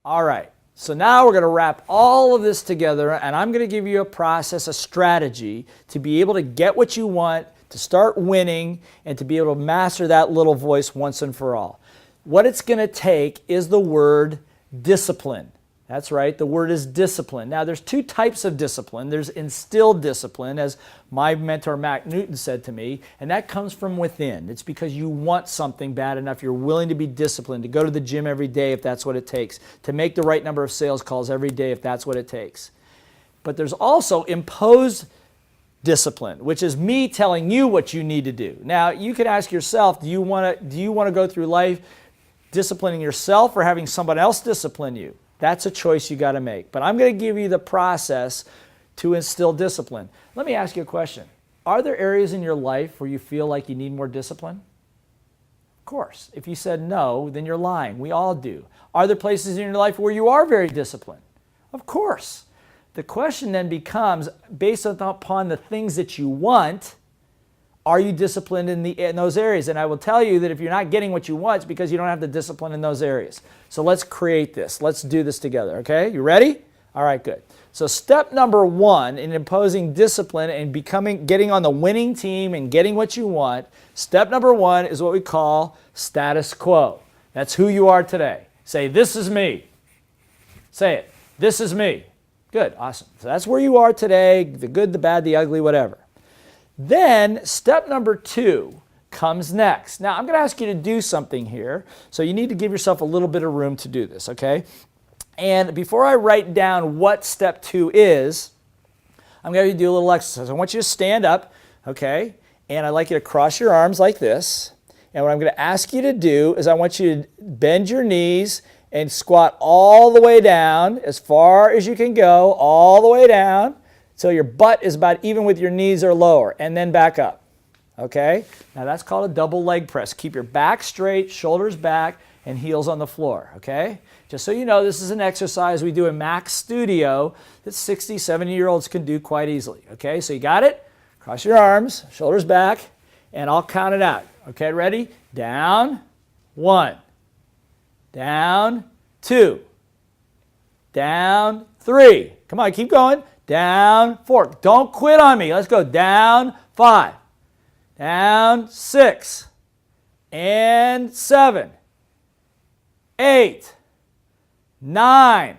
All right. So now we're going to wrap all of this together, and I'm going to give you a process, a strategy to be able to get what you want, to start winning, and to be able to master that little voice once and for all. What it's going to take is the word discipline. That's right, the word is discipline. Now there's two types of discipline. There's instilled discipline, as my mentor Mac Newton said to me, and that comes from within. It's because you want something bad enough, you're willing to be disciplined, to go to the gym every day if that's what it takes, to make the right number of sales calls every day if that's what it takes. But there's also imposed discipline, which is me telling you what you need to do. Now you could ask yourself, do you want to go through life disciplining yourself or having someone else discipline you? That's a choice you got to make. But I'm going to give you the process to instill discipline. Let me ask you a question. Are there areas in your life where you feel like you need more discipline? Of course. If you said no, then you're lying. We all do. Are there places in your life where you are very disciplined? Of course. The question then becomes, based upon the things that you want, are you disciplined in those areas? And I will tell you that if you're not getting what you want, it's because you don't have the discipline in those areas. So let's create this. Let's do this together, okay? You ready? All right, good. So step number one in imposing discipline and getting on the winning team and getting what you want, step number one is what we call status quo. That's who you are today. Say, this is me. Say it. This is me. Good, awesome. So that's where you are today, the good, the bad, the ugly, whatever. Then step number two comes next. Now I'm going to ask you to do something here, so you need to give yourself a little bit of room to do this, okay? And before I write down what step two is, I'm going to do a little exercise. I want you to stand up, okay? And I'd like you to cross your arms like this. And what I'm going to ask you to do is I want you to bend your knees and squat all the way down, as far as you can go, all the way down, so your butt is about even with your knees or lower, and then back up, okay? Now that's called a double leg press. Keep your back straight, shoulders back, and heels on the floor, okay? Just so you know, this is an exercise we do in Mac's studio that 60, 70-year-olds can do quite easily, okay? So you got it? Cross your arms, shoulders back, and I'll count it out. Okay, ready? Down, 1. Down, 2. Down, 3. Come on, keep going. Down, 4. Don't quit on me. Let's go. Down, 5. Down, 6. And 7. 8. 9.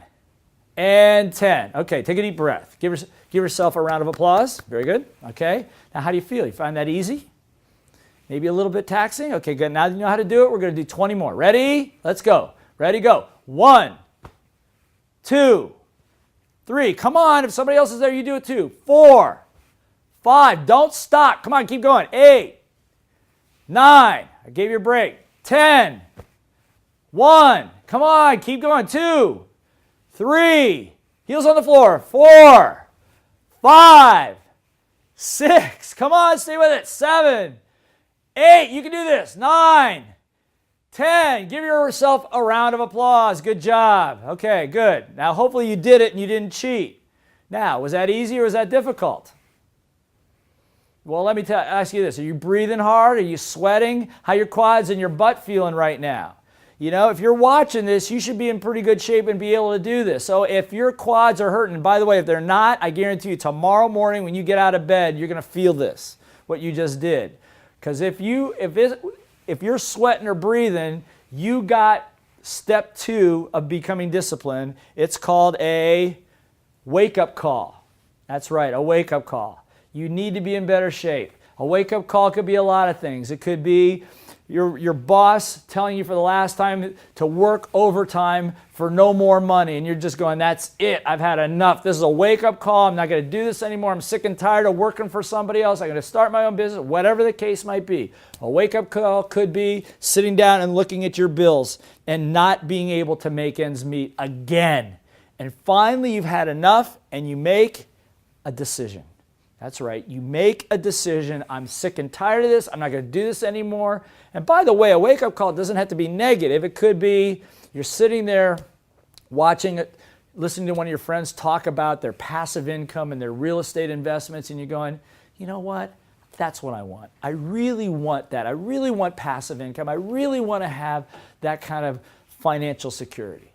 And 10. Okay, take a deep breath. Give yourself a round of applause. Very good. Okay. Now, how do you feel? You find that easy? Maybe a little bit taxing? Okay, good. Now that you know how to do it, we're going to do 20 more. Ready? Let's go. Ready, go. 1, 2, 3. Come on. If somebody else is there, you do it too. 4, 5. Don't stop. Come on, keep going. 8, 9. I gave you a break. 10. 1. Come on, keep going. 2, 3. Heels on the floor. 4, 5, 6. Come on, stay with it. 7, 8. You can do this. 9, 10. Give yourself a round of applause. Good job. Okay, good. Now, hopefully you did it and you didn't cheat. Now, was that easy or was that difficult? Well, let me ask you this. Are you breathing hard? Are you sweating? How your quads and your butt feeling right now? You know, if you're watching this, you should be in pretty good shape and be able to do this. So if your quads are hurting, and by the way, if they're not, I guarantee you tomorrow morning when you get out of bed, you're going to feel this, what you just did. Because if you're sweating or breathing, you got step 2 of becoming disciplined. It's called a wake-up call. That's right, a wake-up call. You need to be in better shape. A wake-up call could be a lot of things. It could be your boss telling you for the last time to work overtime for no more money, and you're just going, that's it, I've had enough. This is a wake-up call. I'm not going to do this anymore. I'm sick and tired of working for somebody else. I'm going to start my own business, whatever the case might be. A wake-up call could be sitting down and looking at your bills and not being able to make ends meet again. And finally, you've had enough, and you make a decision. That's right. You make a decision. I'm sick and tired of this. I'm not going to do this anymore. And by the way, a wake-up call doesn't have to be negative. It could be you're sitting there watching it, listening to one of your friends talk about their passive income and their real estate investments, and you're going, you know what? That's what I want. I really want that. I really want passive income. I really want to have that kind of financial security.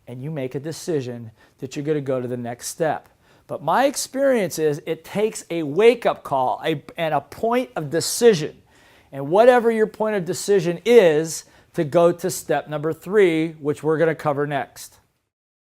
and you make a decision that you're going to go to the next step. But my experience is it takes a wake-up call and a point of decision. And whatever your point of decision is, to go to step number 3, which we're going to cover next.